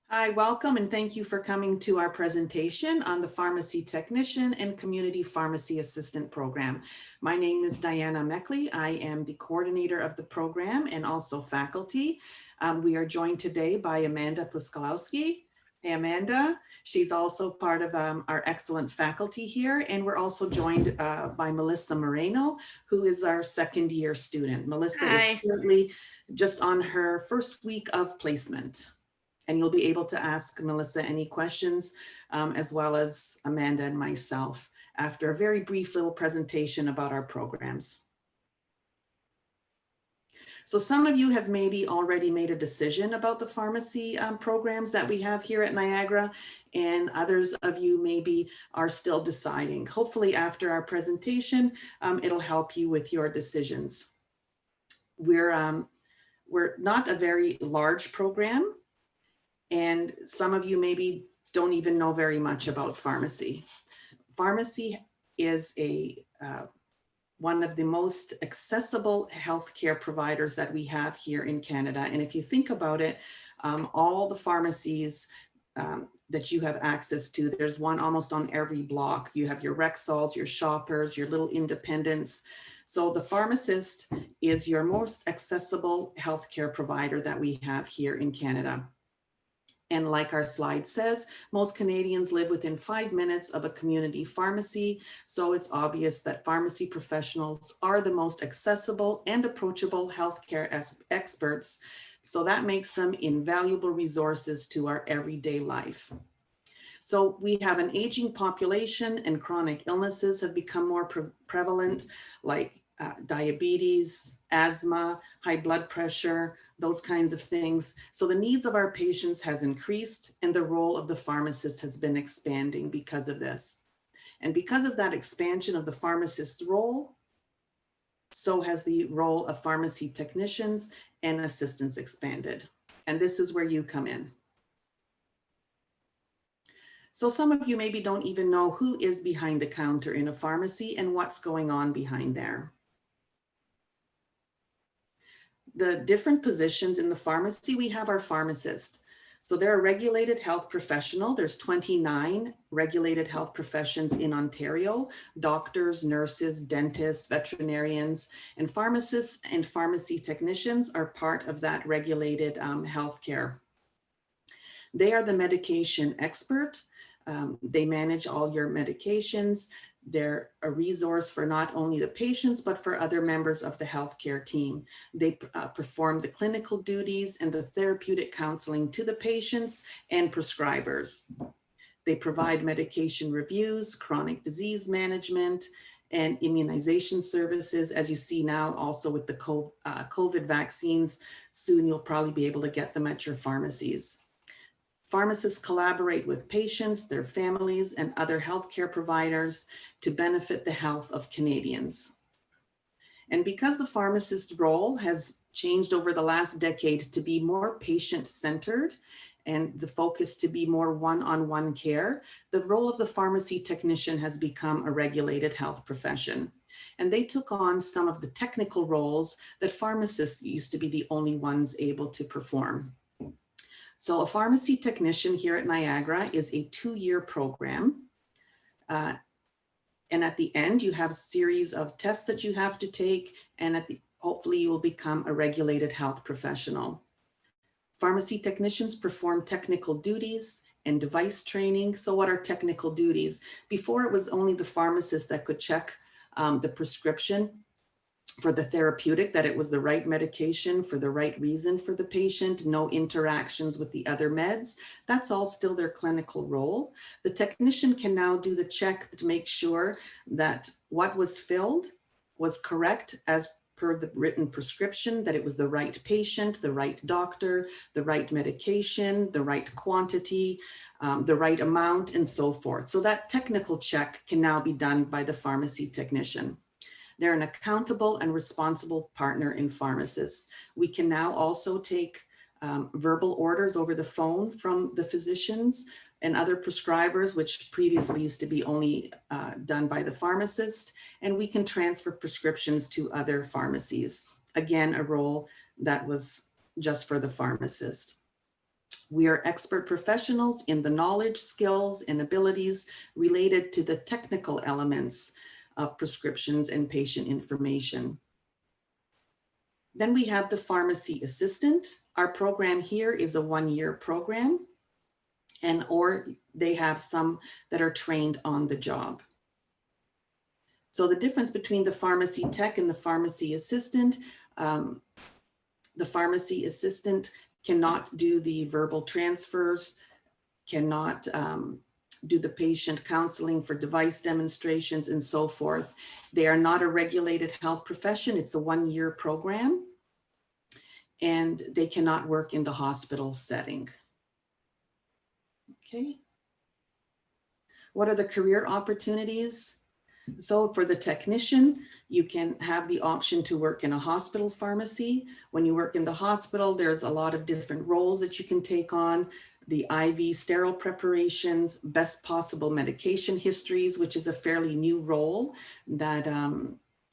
Hi, welcome and thank you for coming to our presentation on the Pharmacy Technician and Community Pharmacy Assistant Program. My name is Diana Meckley. I am the coordinator of the program and also faculty. We are joined today by Amanda Puskalowski. Hey, Amanda. She's also part of our excellent faculty here. And we're also joined by Melissa Moreno, who is our second year student. Melissa is Hi. currently just on her first week of placement. And you'll be able to ask Melissa any questions, as well as Amanda and myself after a very brief little presentation about our programs. So some of you have maybe already made a decision about the pharmacy programs that we have here at Niagara, and others of you maybe are still deciding. Hopefully after our presentation, it'll help you with your decisions. We're not a very large program, and some of you maybe don't even know very much about pharmacy. Pharmacy is one of the most accessible healthcare providers that we have here in Canada. And if you think about it, all the pharmacies that you have access to, there's one almost on every block. You have your Rexalls, your Shoppers, your little independents. So the pharmacist is your most accessible healthcare provider that we have here in Canada. And like our slide says, most Canadians live within 5 minutes of a community pharmacy. So it's obvious that pharmacy professionals are the most accessible and approachable healthcare experts. So that makes them invaluable resources to our everyday life. So we have an aging population and chronic illnesses have become more prevalent, like diabetes, asthma, high blood pressure, those kinds of things. So the needs of our patients has increased and the role of the pharmacist has been expanding because of this. And because of that expansion of the pharmacist's role, so has the role of pharmacy technicians and assistants expanded. And this is where you come in. So some of you maybe don't even know who is behind the counter in a pharmacy and what's going on behind there. The different positions in the pharmacy, we have our pharmacist. So they're a regulated health professional. There's 29 regulated health professions in Ontario: doctors, nurses, dentists, veterinarians, and pharmacists and pharmacy technicians are part of that regulated healthcare. They are the medication expert. They manage all your medications. They're a resource for not only the patients, but for other members of the healthcare team. They perform the clinical duties and the therapeutic counseling to the patients and prescribers. They provide medication reviews, chronic disease management, and immunization services. As you see now, also with the COVID vaccines, soon you'll probably be able to get them at your pharmacies. Pharmacists collaborate with patients, their families, and other healthcare providers to benefit the health of Canadians. And because the pharmacist's role has changed over the last decade to be more patient-centered and the focus to be more one-on-one care, the role of the pharmacy technician has become a regulated health profession. And they took on some of the technical roles that pharmacists used to be the only ones able to perform. So a pharmacy technician here at Niagara is a 2-year program. And at the end, you have a series of tests that you have to take, and hopefully you will become a regulated health professional. Pharmacy technicians perform technical duties and device training. So what are technical duties? Before, it was only the pharmacist that could check the prescription for the therapeutic, that it was the right medication for the right reason for the patient, no interactions with the other meds. That's all still their clinical role. The technician can now do the check to make sure that what was filled was correct as per the written prescription, that it was the right patient, the right doctor, the right medication, the right quantity, the right amount, and so forth. So that technical check can now be done by the pharmacy technician. They're an accountable and responsible partner in pharmacists. We can now also take verbal orders over the phone from the physicians and other prescribers, which previously used to be only done by the pharmacist, and we can transfer prescriptions to other pharmacies. Again, a role that was just for the pharmacist. We are expert professionals in the knowledge, skills, and abilities related to the technical elements of prescriptions and patient information. Then we have the pharmacy assistant. Our program here is a 1-year program, or they have some that are trained on the job. So the difference between the pharmacy tech and the pharmacy assistant, the pharmacy assistant cannot do the verbal transfers, cannot do the patient counseling for device demonstrations and so forth. They are not a regulated health profession. It's a 1-year program, and they cannot work in the hospital setting. Okay. What are the career opportunities? So for the technician, you can have the option to work in a hospital pharmacy. When you work in the hospital, there's a lot of different roles that you can take on. The IV sterile preparations, best possible medication histories, which is a fairly new role that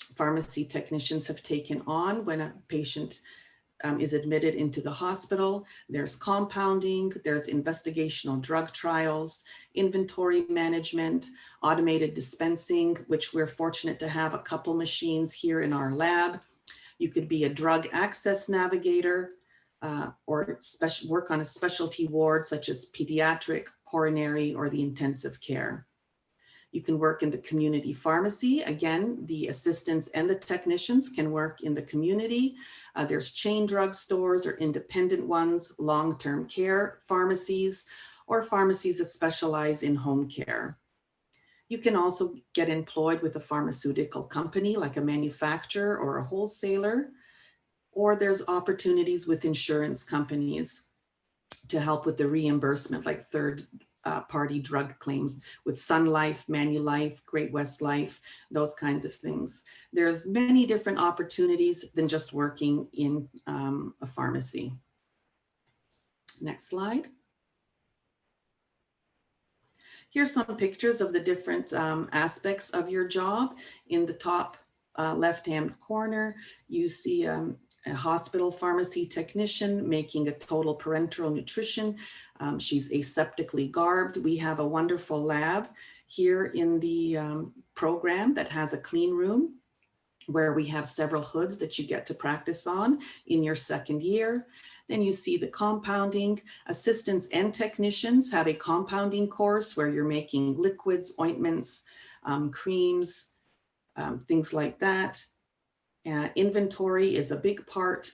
pharmacy technicians have taken on when a patient is admitted into the hospital. There's compounding, there's investigational drug trials, inventory management, automated dispensing, which we're fortunate to have a couple machines here in our lab. You could be a drug access navigator or work on a specialty ward such as pediatric, coronary, or the intensive care. You can work in the community pharmacy. Again, the assistants and the technicians can work in the community. There's chain drug stores or independent ones, long-term care pharmacies, or pharmacies that specialize in home care. You can also get employed with a pharmaceutical company like a manufacturer or a wholesaler, or there's opportunities with insurance companies to help with the reimbursement, like third-party drug claims with Sun Life, Manulife, Great West Life, those kinds of things. There's many different opportunities than just working in a pharmacy. Next slide. Here's some pictures of the different aspects of your job. In the top left-hand corner, you see a hospital pharmacy technician making a total parenteral nutrition. She's aseptically garbed. We have a wonderful lab here in the program that has a clean room where we have several hoods that you get to practice on in your second year. Then you see the compounding. Assistants and technicians have a compounding course where you're making liquids, ointments, creams, things like that. Inventory is a big part,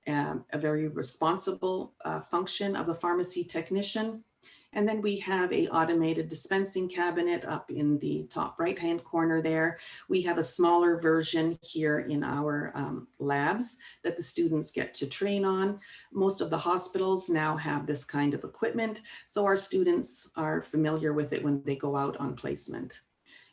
a very responsible function of a pharmacy technician. And then we have a automated dispensing cabinet up in the top right-hand corner there. We have a smaller version here in our labs that the students get to train on. Most of the hospitals now have this kind of equipment, so our students are familiar with it when they go out on placement.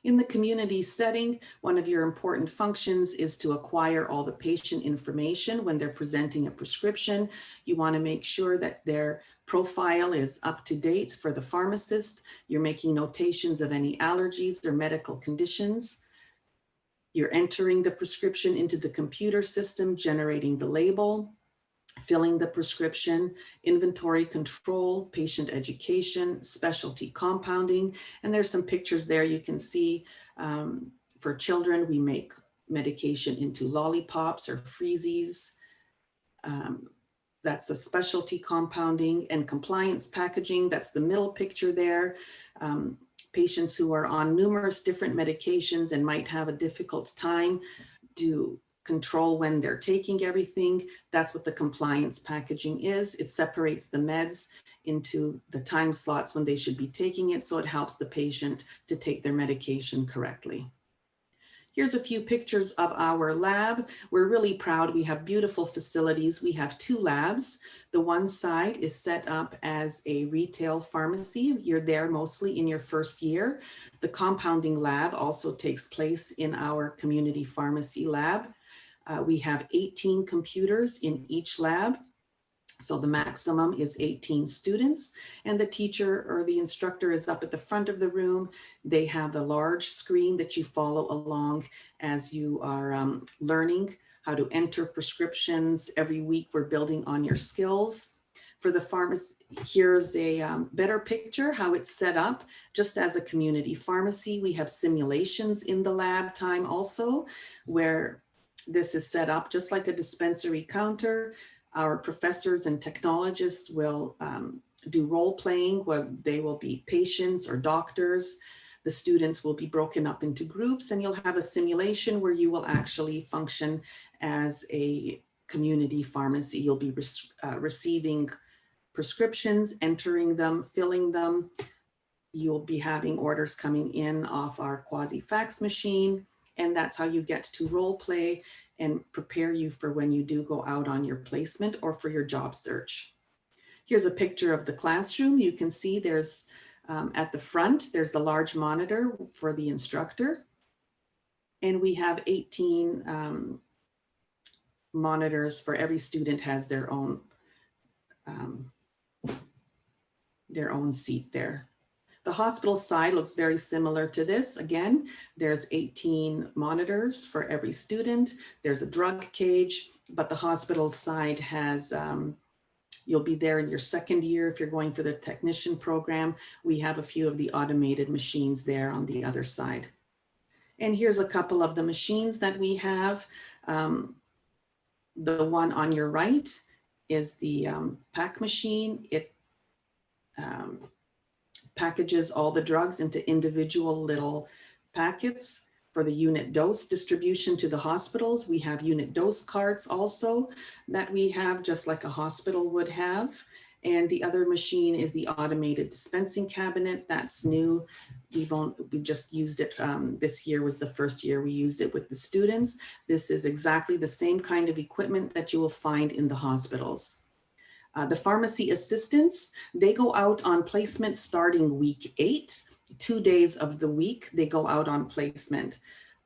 In the community setting, one of your important functions is to acquire all the patient information when they're presenting a prescription. You want to make sure that their profile is up to date for the pharmacist. You're making notations of any allergies or medical conditions. You're entering the prescription into the computer system, generating the label, filling the prescription, inventory control, patient education, specialty compounding. And there's some pictures there you can see. For children, we make medication into lollipops or freezies. That's a specialty compounding and compliance packaging. That's the middle picture there. Patients who are on numerous different medications and might have a difficult time to control when they're taking everything. That's what the compliance packaging is. It separates the meds into the time slots when they should be taking it, so it helps the patient to take their medication correctly. Here's a few pictures of our lab. We're really proud. We have beautiful facilities. We have 2 labs. The one side is set up as a retail pharmacy. You're there mostly in your first year. The compounding lab also takes place in our community pharmacy lab. We have 18 computers in each lab. So the maximum is 18 students, and the teacher or the instructor is up at the front of the room. They have the large screen that you follow along as you are learning how to enter prescriptions. Every week we're building on your skills. for the pharmacy, here's a better picture how it's set up just as a community pharmacy. We have simulations in the lab time also, where this is set up just like a dispensary counter. Our professors and technologists will do role playing where they will be patients or doctors. The students will be broken up into groups, and you'll have a simulation where you will actually function as a community pharmacy. You'll be receiving prescriptions, entering them, filling them. You'll be having orders coming in off our quasi fax machine. And that's how you get to role play and prepare you for when you do go out on your placement or for your job search. Here's a picture of the classroom. You can see there's at the front, there's the large monitor for the instructor. And we have 18 monitors for every student has their own seat there. The hospital side looks very similar to this. Again, there's 18 monitors for every student. There's a drug cage, but the hospital side has, you'll be there in your second year if you're going for the technician program. We have a few of the automated machines there on the other side. And here's a couple of the machines that we have. The one on your right is the pack machine. It packages all the drugs into individual little packets for the unit dose distribution to the hospitals. We have unit dose carts also that we have just like a hospital would have. And the other machine is the automated dispensing cabinet. That's new. We just used it. This year was the first year we used it with the students. This is exactly the same kind of equipment that you will find in the hospitals. The pharmacy assistants, they go out on placement starting week 8, 2 days of the week, they go out on placement.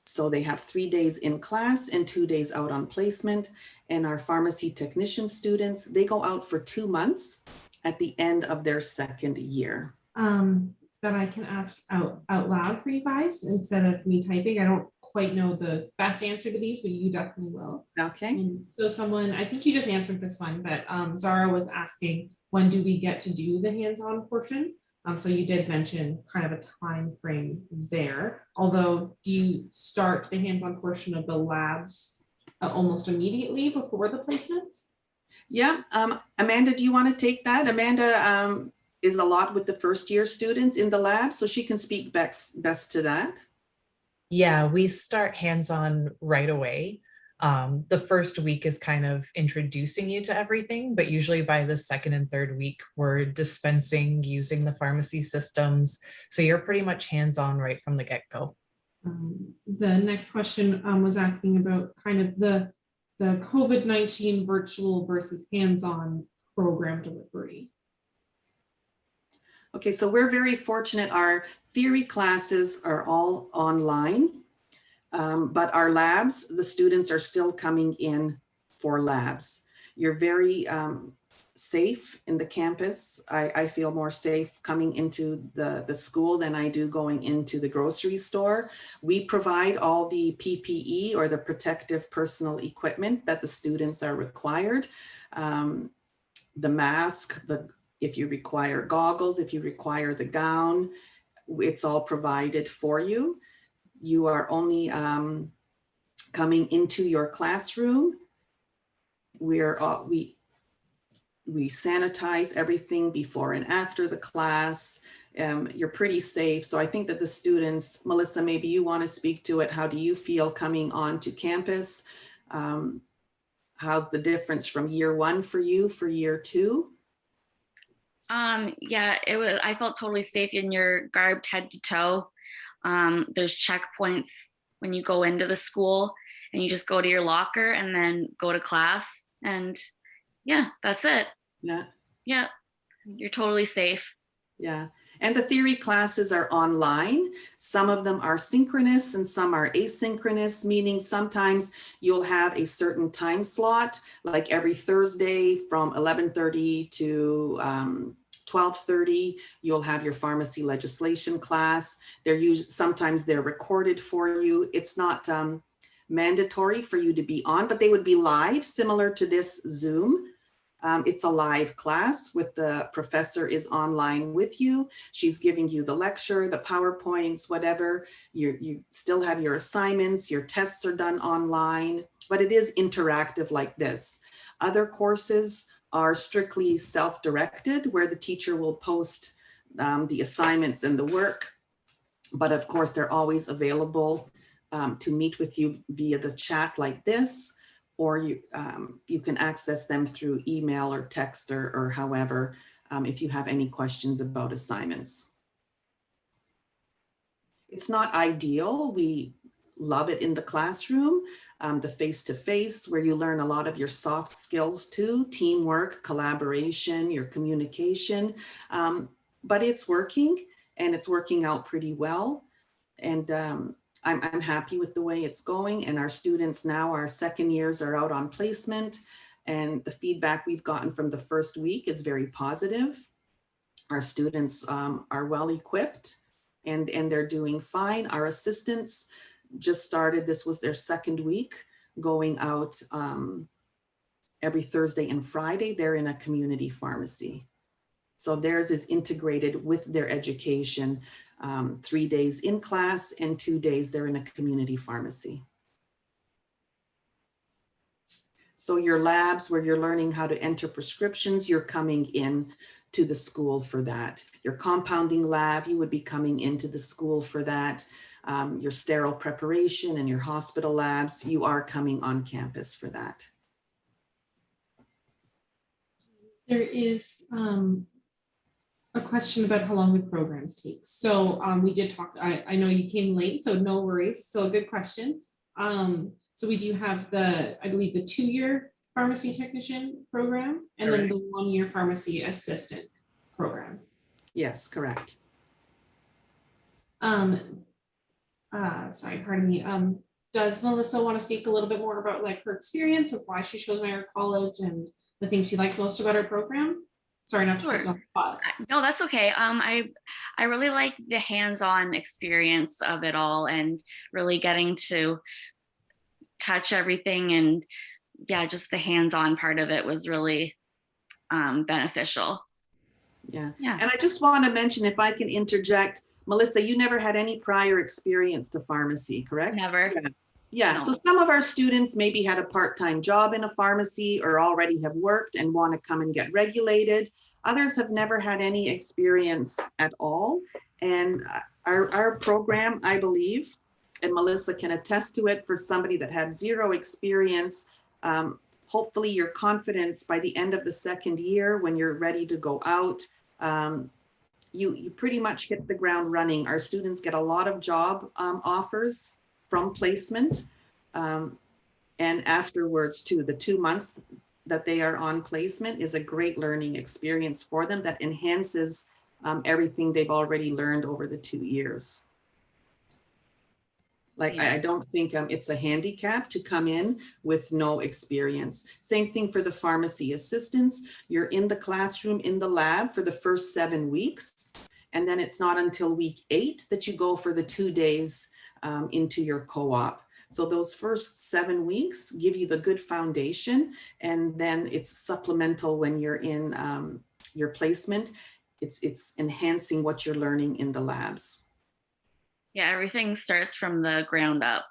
So they have 3 days in class and 2 days out on placement. And our pharmacy technician students, they go out for 2 months at the end of their second year. That I can ask out loud for you guys instead of me typing. I don't quite know the best answer to these, but you definitely will. Okay. And so someone, I think you just answered this one, but Zara was asking, when do we get to do the hands-on portion? So you did mention kind of a time frame there, although do you start the hands-on portion of the labs almost immediately before the placements? Yeah, Amanda, do you want to take that? Amanda is a lot with the first year students in the lab, so she can speak best to that. Yeah, we start hands-on right away. The first week is kind of introducing you to everything, but usually by the second and third week, we're dispensing using the pharmacy systems. So you're pretty much hands-on right from the get-go. The next question was asking about kind of the COVID-19 virtual versus hands-on program delivery. Okay, so we're very fortunate. Our theory classes are all online, but our labs, the students are still coming in for labs. You're very safe in the campus. I feel more safe coming into the school than I do going into the grocery store. We provide all the PPE or the protective personal equipment that the students are required. The mask, if you require goggles, if you require the gown, it's all provided for you. You are only coming into your classroom. We sanitize everything before and after the class. You're pretty safe. So I think that the students, Melissa, maybe you want to speak to it. How do you feel coming onto campus? How's the difference from year 1 for you for year 2? Yeah, I felt totally safe. In your garbed head to toe. There's checkpoints when you go into the school, and you just go to your locker and then go to class, and yeah, that's it. Yeah, you're totally safe. Yeah, and the theory classes are online. Some of them are synchronous and some are asynchronous, meaning sometimes you'll have a certain time slot, like every Thursday from 11:30 to 12:30, you'll have your pharmacy legislation class. Sometimes they're recorded for you. It's not mandatory for you to be on, but they would be live, similar to this Zoom. It's a live class with the professor is online with you. She's giving you the lecture, the PowerPoints, whatever. You still have your assignments, your tests are done online, but it is interactive like this. Other courses are strictly self-directed, where the teacher will post the assignments and the work. But of course, they're always available to meet with you via the chat like this, or you can access them through email or text or however, if you have any questions about assignments. It's not ideal. We love it in the classroom, the face-to-face, where you learn a lot of your soft skills too, teamwork, collaboration, your communication, but it's working and it's working out pretty well. And I'm happy with the way it's going. And our students now, our second years are out on placement, and the feedback we've gotten from the first week is very positive. Our students are well equipped and they're doing fine. Our assistants just started, this was their second week, going out every Thursday and Friday. They're in a community pharmacy. So theirs is integrated with their education. 3 days in class and 2 days they're in a community pharmacy. So your labs where you're learning how to enter prescriptions, you're coming in to the school for that. Your compounding lab, you would be coming into the school for that. Your sterile preparation and your hospital labs, you are coming on campus for that. There is a question about how long the programs take. So we did talk, I know you came late, so no worries. So a good question. So we do have I believe the 2-year pharmacy technician program and then the 1-year pharmacy assistant program. Yes, correct. Sorry, pardon me. Does Melissa want to speak a little bit more about like her experience of why she chose Niagara College and the things she likes most about our program? Sorry, not to put you on the spot. No, that's okay. I really like the hands-on experience of it all and really getting to touch everything, and yeah, just the hands-on part of it was really beneficial. Yeah. Yeah. And I just want to mention, if I can interject, Melissa, you never had any prior experience to pharmacy, correct? Never. Yeah. No. So some of our students maybe had a part-time job in a pharmacy or already have worked and want to come and get regulated. Others have never had any experience at all. And our program, I believe, and Melissa can attest to it, for somebody that had zero experience, hopefully your confidence by the end of the second year, when you're ready to go out, you pretty much hit the ground running. Our students get a lot of job offers from placement, and afterwards too. The 2 months that they are on placement is a great learning experience for them that enhances everything they've already learned over the 2 years. Like, Yeah. I don't think it's a handicap to come in with no experience. Same thing for the pharmacy assistants. You're in the classroom, in the lab for the first 7 weeks. And then it's not until week 8 that you go for the 2 days into your co-op. So those first 7 weeks give you the good foundation. And then it's supplemental when you're in your placement. It's enhancing what you're learning in the labs. Yeah, everything starts from the ground up.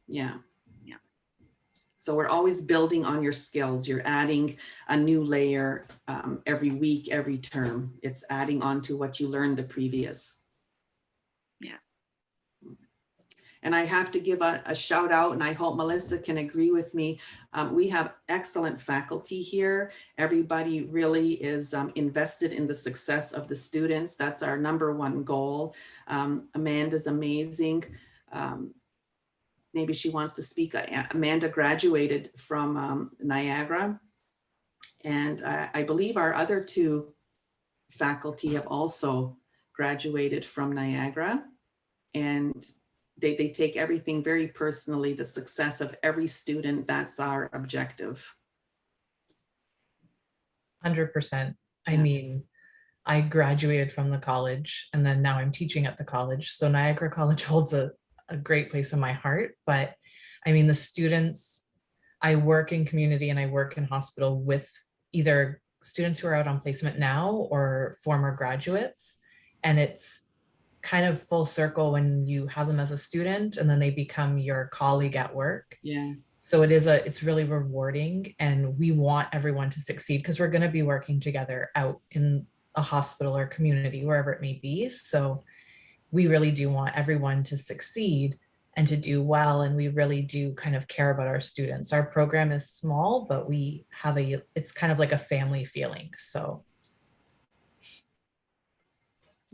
Yeah. Yeah. So we're always building on your skills. You're adding a new layer every week, every term. It's adding on to what you learned the previous. Yeah. And I have to give a shout out, and I hope Melissa can agree with me. We have excellent faculty here. Everybody really is invested in the success of the students. That's our #1 goal. Amanda's amazing. Maybe she wants to speak. Amanda graduated from Niagara. And I believe our other 2 faculty have also graduated from Niagara. And they take everything very personally, the success of every student. That's our objective. 100%. I Yeah. mean, I graduated from the college and then now I'm teaching at the college. So Niagara College holds a great place in my heart. But I mean, the students, I work in community and I work in hospital with either students who are out on placement now or former graduates. And it's kind of full circle when you have them as a student and then they become your colleague at work. Yeah. So it's really rewarding, and we want everyone to succeed because we're going to be working together out in a hospital or community, wherever it may be. So we really do want everyone to succeed and to do well. And we really do kind of care about our students. Our program is small, but we have it's kind of like a family feeling. So.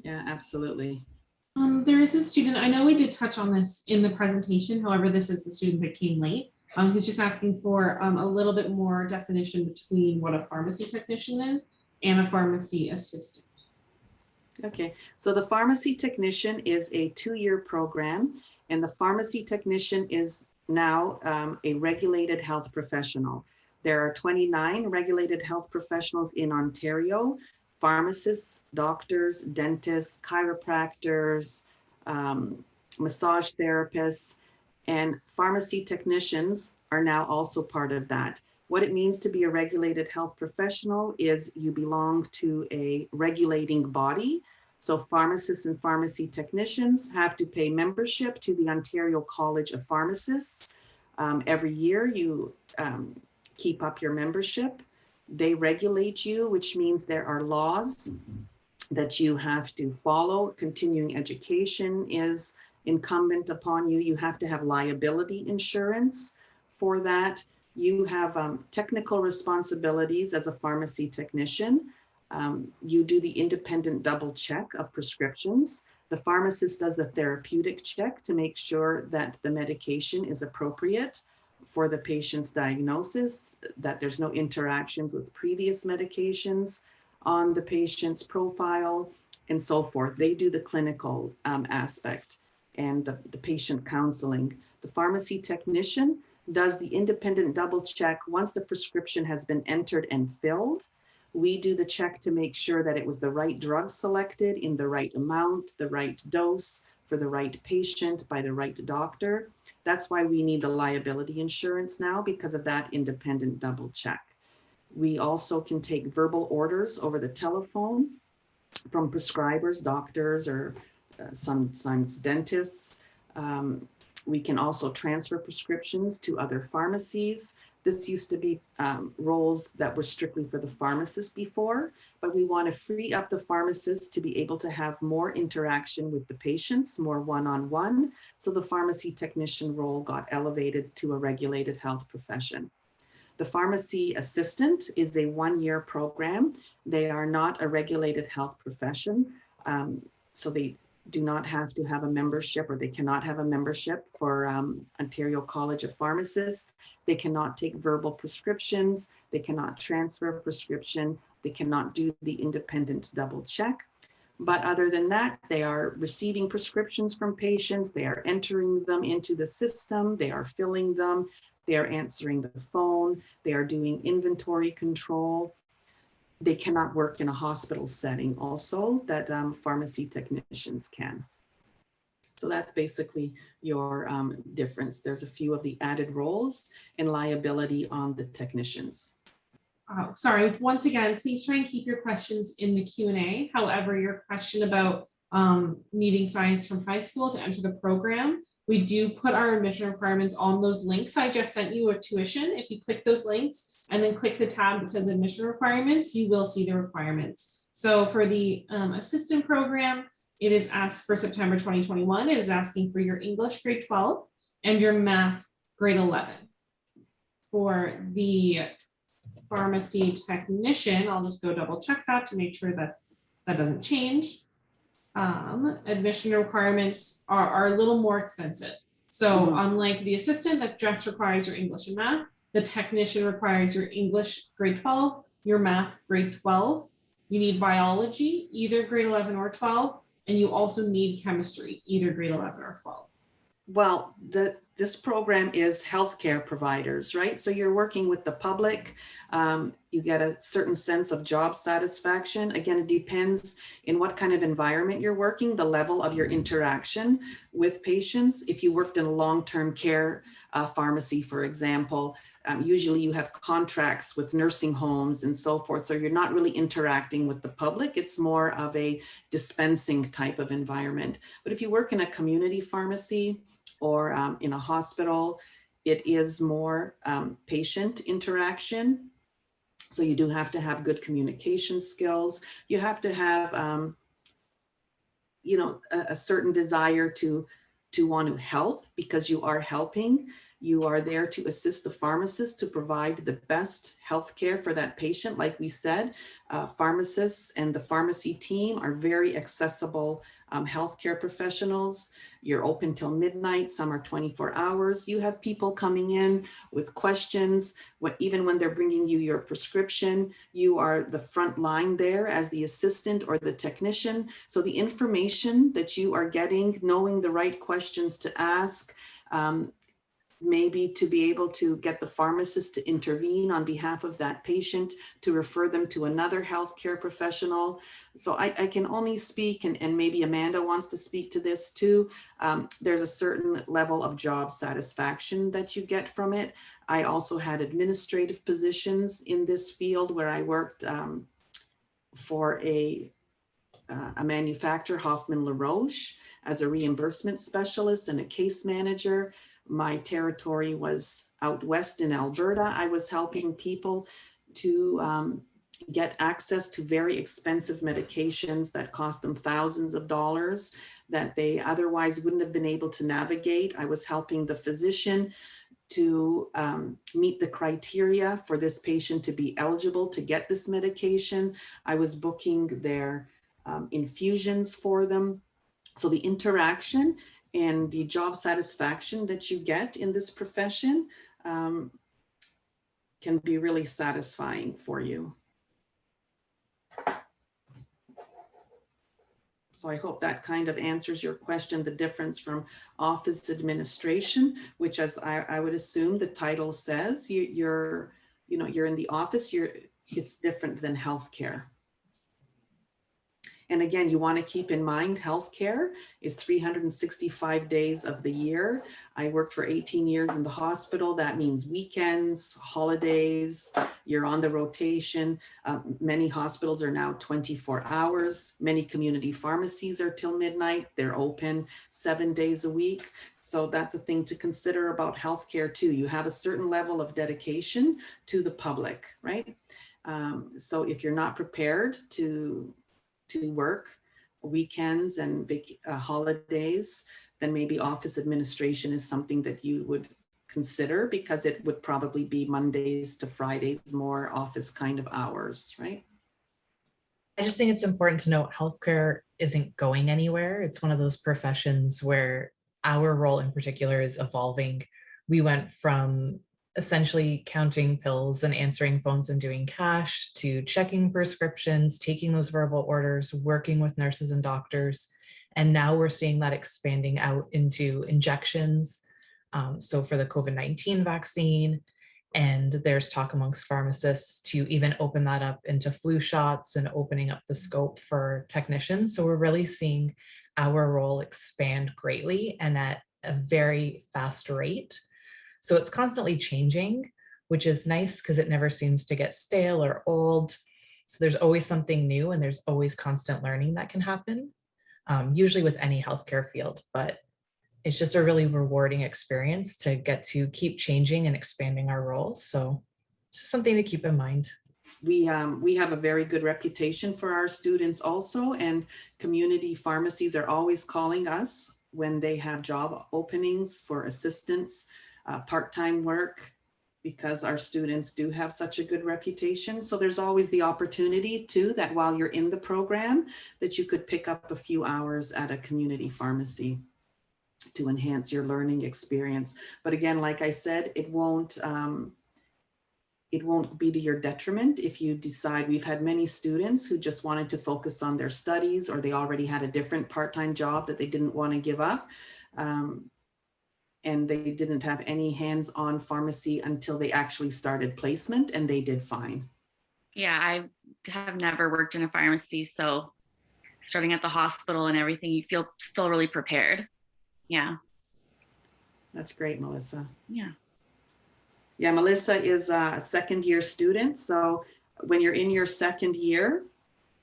Yeah, absolutely. There is a student, I know we did touch on this in the presentation, however, this is the student that came late. Who's just asking for a little bit more definition between what a pharmacy technician is and a pharmacy assistant. Okay, so the pharmacy technician is a 2-year program, and the pharmacy technician is now a regulated health professional. There are 29 regulated health professionals in Ontario: pharmacists, doctors, dentists, chiropractors, massage therapists, and pharmacy technicians are now also part of that. What it means to be a regulated health professional is you belong to a regulating body. So pharmacists and pharmacy technicians have to pay membership to the Ontario College of Pharmacists. Every year you keep up your membership. They regulate you, which means there are laws that you have to follow. Continuing education is incumbent upon you. You have to have liability insurance for that. You have technical responsibilities as a pharmacy technician. You do the independent double check of prescriptions. The pharmacist does a therapeutic check to make sure that the medication is appropriate for the patient's diagnosis, that there's no interactions with previous medications on the patient's profile, and so forth. They do the clinical aspect and the patient counseling. The pharmacy technician does the independent double check once the prescription has been entered and filled. We do the check to make sure that it was the right drug selected in the right amount, the right dose for the right patient by the right doctor. That's why we need the liability insurance now, because of that independent double check. We also can take verbal orders over the telephone from prescribers, doctors, or sometimes dentists. We can also transfer prescriptions to other pharmacies. This used to be roles that were strictly for the pharmacist before, but we want to free up the pharmacist to be able to have more interaction with the patients, more one-on-one. So the pharmacy technician role got elevated to a regulated health profession. The pharmacy assistant is a 1-year program. They are not a regulated health profession, so they do not have to have a membership, or they cannot have a membership for Ontario College of Pharmacists. They cannot take verbal prescriptions. They cannot transfer a prescription. They cannot do the independent double check. But other than that, they are receiving prescriptions from patients. They are entering them into the system. They are filling them. They are answering the phone. They are doing inventory control. They cannot work in a hospital setting also that pharmacy technicians can. So that's basically your difference. There's a few of the added roles and liability on the technicians. Sorry, once again, please try and keep your questions in the Q&A. However, your question about needing science from high school to enter the program, we do put our admission requirements on those links. I just sent you a tuition. If you click those links and then click the tab that says admission requirements, you will see the requirements. So for the assistant program, it is asked for September 2021. It is asking for your English grade 12 and your math grade 11. For the pharmacy technician, I'll just go double check that to make sure that that doesn't change. Admission requirements are a little more expensive. So unlike the assistant that just requires your English and math, the technician requires your English grade 12, your math grade 12. You need biology, either grade 11 or 12, and you also need chemistry, either grade 11 or 12. Well, this program is healthcare providers, right? So you're working with the public. You get a certain sense of job satisfaction. Again, it depends in what kind of environment you're working, the level of your interaction with patients. If you worked in a long-term care pharmacy, for example, Usually you have contracts with nursing homes and so forth. So you're not really interacting with the public. It's more of a dispensing type of environment. But if you work in a community pharmacy or in a hospital, it is more patient interaction. So you do have to have good communication skills. You have to have, a certain desire to want to help, because you are helping. You are there to assist the pharmacist to provide the best healthcare for that patient. Like we said, pharmacists and the pharmacy team are very accessible healthcare professionals. You're open till midnight. Some are 24 hours. You have people coming in with questions. Even when they're bringing you your prescription, you are the front line there as the assistant or the technician. So the information that you are getting, knowing the right questions to ask, maybe to be able to get the pharmacist to intervene on behalf of that patient, to refer them to another healthcare professional. So I can only speak, and maybe Amanda wants to speak to this too. There's a certain level of job satisfaction that you get from it. I also had administrative positions in this field where I worked for a manufacturer, Hoffman LaRoche, as a reimbursement specialist and a case manager. My territory was out west in Alberta. I was helping people to get access to very expensive medications that cost them thousands of dollars that they otherwise wouldn't have been able to navigate. I was helping the physician to meet the criteria for this patient to be eligible to get this medication. I was booking their infusions for them. So the interaction and the job satisfaction that you get in this profession can be really satisfying for you. So I hope that kind of answers your question, the difference from office administration, which, as I would assume the title says, you're in the office, it's different than healthcare. And again, you want to keep in mind, healthcare is 365 days of the year. I worked for 18 years in the hospital. That means weekends, holidays, you're on the rotation. Many hospitals are now 24 hours. Many community pharmacies are till midnight. They're open 7 days a week. So that's a thing to consider about healthcare too. You have a certain level of dedication to the public, right? So if you're not prepared to work weekends and holidays, then maybe office administration is something that you would consider, because it would probably be Mondays to Fridays, more office kind of hours, right? I just think it's important to note healthcare isn't going anywhere. It's one of those professions where our role in particular is evolving. We went from essentially counting pills and answering phones and doing cash to checking prescriptions, taking those verbal orders, working with nurses and doctors. And now we're seeing that expanding out into injections. So for the COVID-19 vaccine, and there's talk amongst pharmacists to even open that up into flu shots and opening up the scope for technicians. So we're really seeing our role expand greatly and at a very fast rate. So it's constantly changing, which is nice because it never seems to get stale or old. So there's always something new and there's always constant learning that can happen, usually with any healthcare field, but it's just a really rewarding experience to get to keep changing and expanding our roles. So it's just something to keep in mind. We have a very good reputation for our students also, and community pharmacies are always calling us when they have job openings for assistance, part-time work, because our students do have such a good reputation. So there's always the opportunity too, that while you're in the program, that you could pick up a few hours at a community pharmacy to enhance your learning experience. But again, like I said, it won't be to your detriment if you decide. We've had many students who just wanted to focus on their studies, or they already had a different part-time job that they didn't want to give up. And they didn't have any hands-on pharmacy until they actually started placement, and they did fine. Yeah, I have never worked in a pharmacy, so starting at the hospital and everything, you feel still really prepared. Yeah. That's great, Melissa. Yeah. Yeah, Melissa is a second year student. So when you're in your second year,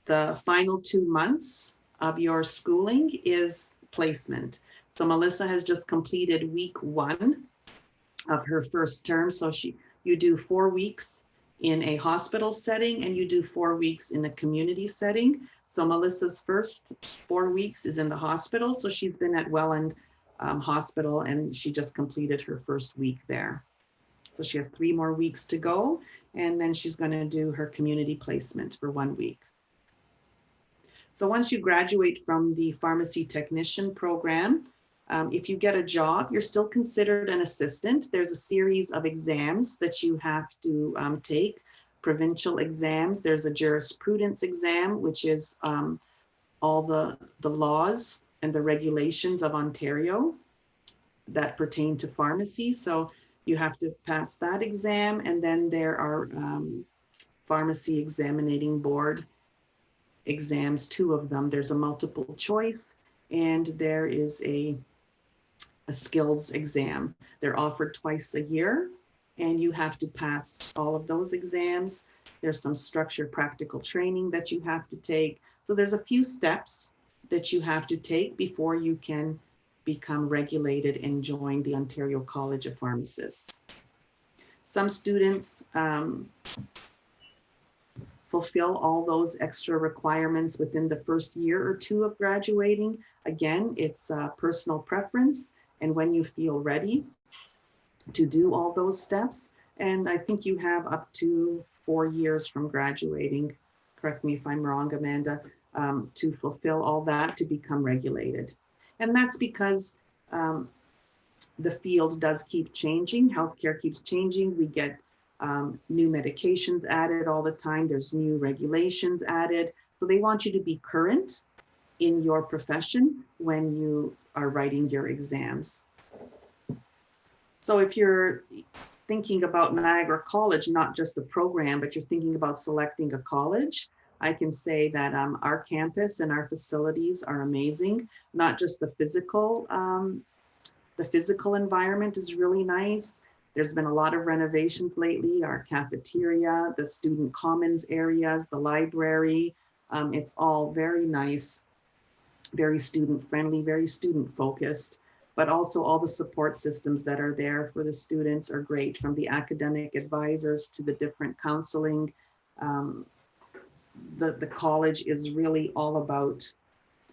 the final 2 months of your schooling is placement. So Melissa has just completed week 1 of her first term. So you do 4 weeks in a hospital setting and you do 4 weeks in a community setting. So Melissa's first 4 weeks is in the hospital. So she's been at Welland Hospital and she just completed her first week there. So she has 3 more weeks to go, and then she's going to do her community placement for 1 week. So once you graduate from the pharmacy technician program, if you get a job, you're still considered an assistant. There's a series of exams that you have to take, provincial exams. There's a jurisprudence exam, which is all the laws and the regulations of Ontario that pertain to pharmacy. So you have to pass that exam. And then there are pharmacy examining board exams, 2 of them. There's a multiple choice and there is a skills exam. They're offered twice a year and you have to pass all of those exams. There's some structured practical training that you have to take. So there's a few steps that you have to take before you can become regulated and join the Ontario College of Pharmacists. Some students fulfill all those extra requirements within the first year or 2 of graduating. Again, it's personal preference and when you feel ready to do all those steps. And I think you have up to 4 years from graduating, correct me if I'm wrong, Amanda, to fulfill all that to become regulated. And that's because the field does keep changing. Healthcare keeps changing. We get new medications added all the time. There's new regulations added. So they want you to be current in your profession when you are writing your exams. So if you're thinking about Niagara College, not just the program, but you're thinking about selecting a college, I can say that our campus and our facilities are amazing. Not just the physical environment is really nice. There's been a lot of renovations lately, our cafeteria, the student commons areas, the library. It's all very nice, very student friendly, very student focused, but also all the support systems that are there for the students are great, from the academic advisors to the different counseling. The college is really all about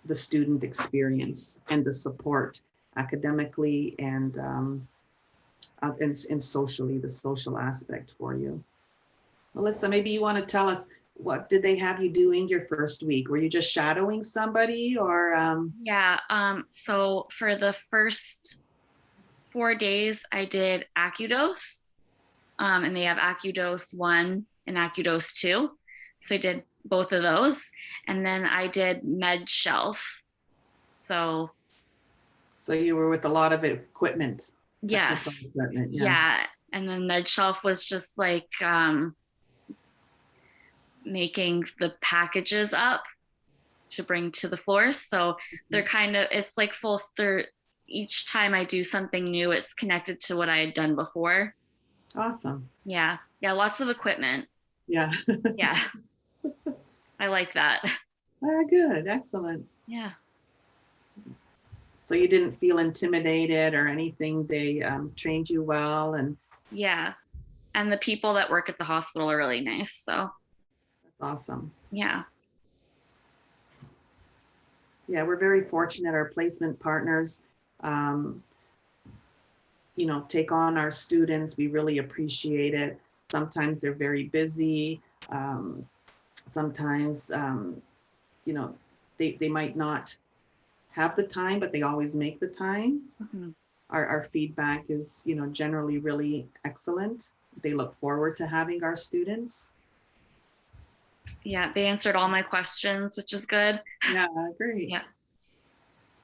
the student experience and the support academically and socially, the social aspect for you. Melissa, maybe you want to tell us, what did they have you doing your first week? Were you just shadowing somebody or? Yeah, so for the first 4 days, I did AccuDose, and they have AccuDose 1 and AccuDose 2. So I did both of those. And then I did Med Shelf. So you were with a lot of equipment. Yes. Equipment, yeah. And then Med Shelf was just like making the packages up to bring to the floors. So they're kind of, it's like each time I do something new, it's connected to what I had done before. Awesome. Yeah. Yeah. Lots of equipment. Yeah. Yeah. I like that. Good. Excellent. Yeah. So you didn't feel intimidated or anything. They trained you well and. Yeah. And the people that work at the hospital are really nice. So. That's awesome. Yeah. Yeah, we're very fortunate. Our placement partners, take on our students. We really appreciate it. Sometimes they're very busy. Sometimes, they might not have the time, but they always make the time. Mm-hmm. Our feedback is, generally really excellent. They look forward to having our students. Yeah, they answered all my questions, which is good. Yeah, great. Yeah.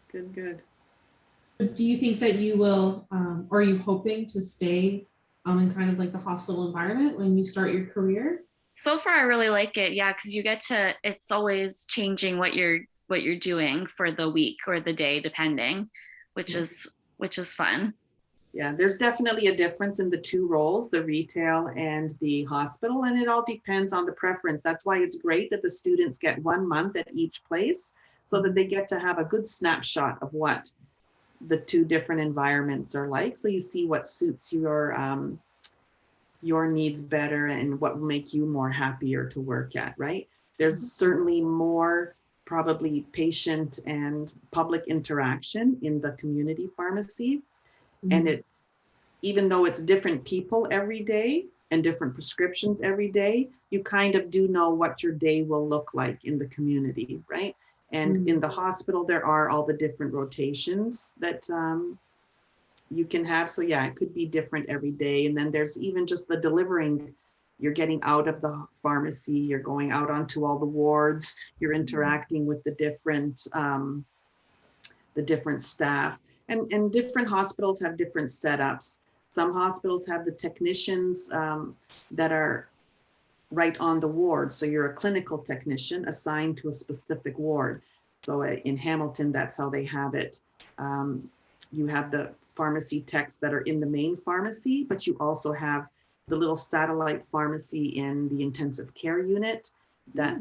Good. Do you think that you will, are you hoping to stay in kind of like the hospital environment when you start your career? So far, I really like it. Yeah, because it's always changing what you're doing for the week or the day, depending, which is fun. Yeah, there's definitely a difference in the two roles, the retail and the hospital, and it all depends on the preference. That's why it's great that the students get 1 month at each place so that they get to have a good snapshot of what the two different environments are like. So you see what suits your needs better and what will make you more happier to work at, right? There's certainly more probably patient and public interaction in the community pharmacy. And it, even though it's different people every day and different prescriptions every day, you kind of do know what your day will look like in the community, right? And in the hospital, there are all the different rotations that you can have. So yeah, it could be different every day. And then there's even just the delivering. You're getting out of the pharmacy, you're going out onto all the wards, you're interacting with the different staff. And different hospitals have different setups. Some hospitals have the technicians that are right on the ward. So you're a clinical technician assigned to a specific ward. So in Hamilton, that's how they have it. You have the pharmacy techs that are in the main pharmacy, but you also have the little satellite pharmacy in the intensive care unit that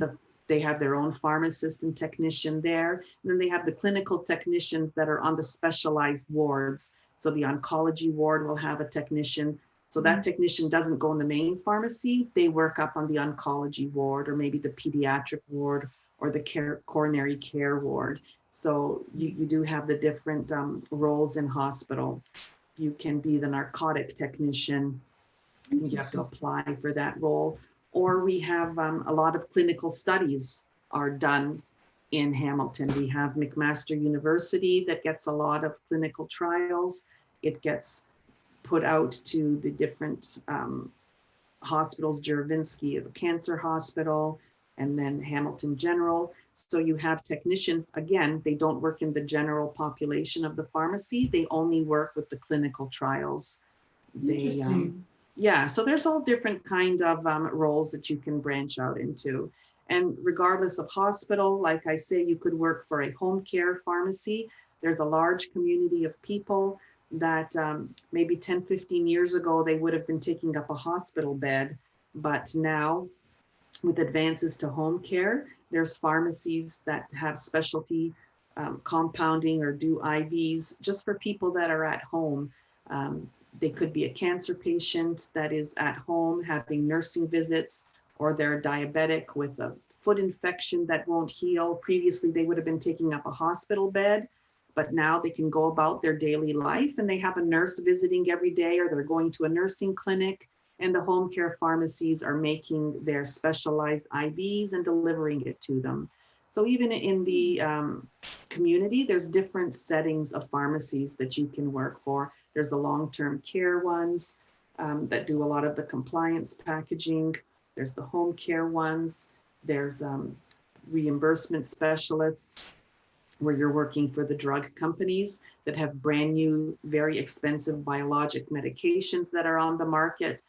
they have their own pharmacist and technician there. And then they have the clinical technicians that are on the specialized wards. So the oncology ward will have a technician. So that technician doesn't go in the main pharmacy. They work up on the oncology ward or maybe the pediatric ward or the coronary care ward. So you do have the different roles in hospital. You can be the narcotic technician. You have to apply for that role. Or we have a lot of clinical studies are done in Hamilton. We have McMaster University that gets a lot of clinical trials. It gets put out to the different hospitals, Juravinsky, the cancer hospital, and then Hamilton General. So you have technicians, again, they don't work in the general population of the pharmacy. They only work with the clinical trials. Interesting. Yeah, so there's all different kind of roles that you can branch out into. And regardless of hospital, like I say, you could work for a home care pharmacy. There's a large community of people that maybe 10, 15 years ago, they would have been taking up a hospital bed. But now with advances to home care, there's pharmacies that have specialty compounding or do IVs just for people that are at home. They could be a cancer patient that is at home having nursing visits, or they're diabetic with a foot infection that won't heal. Previously, they would have been taking up a hospital bed, but now they can go about their daily life and they have a nurse visiting every day, or they're going to a nursing clinic, and the home care pharmacies are making their specialized IVs and delivering it to them. So even in the community, there's different settings of pharmacies that you can work for. There's the long-term care ones that do a lot of the compliance packaging. There's the home care ones. There's reimbursement specialists where you're working for the drug companies that have brand new, very expensive biologic medications that are on the market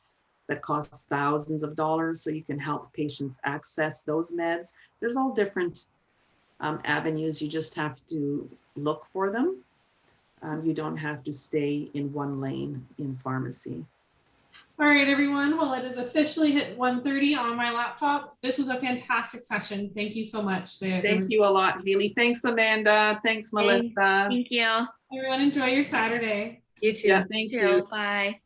that costs thousands of dollars. So you can help patients access those meds. There's all different avenues. You just have to look for them. You don't have to stay in one lane in pharmacy. All right, everyone. Well, it is officially hit 1:30 on my laptop. This was a fantastic session. Thank you so much. Thank you a lot, Haley. Thanks, Amanda. Thanks, Melissa. Thank you. Everyone enjoy your Saturday. You too. Yeah, thank you. Bye.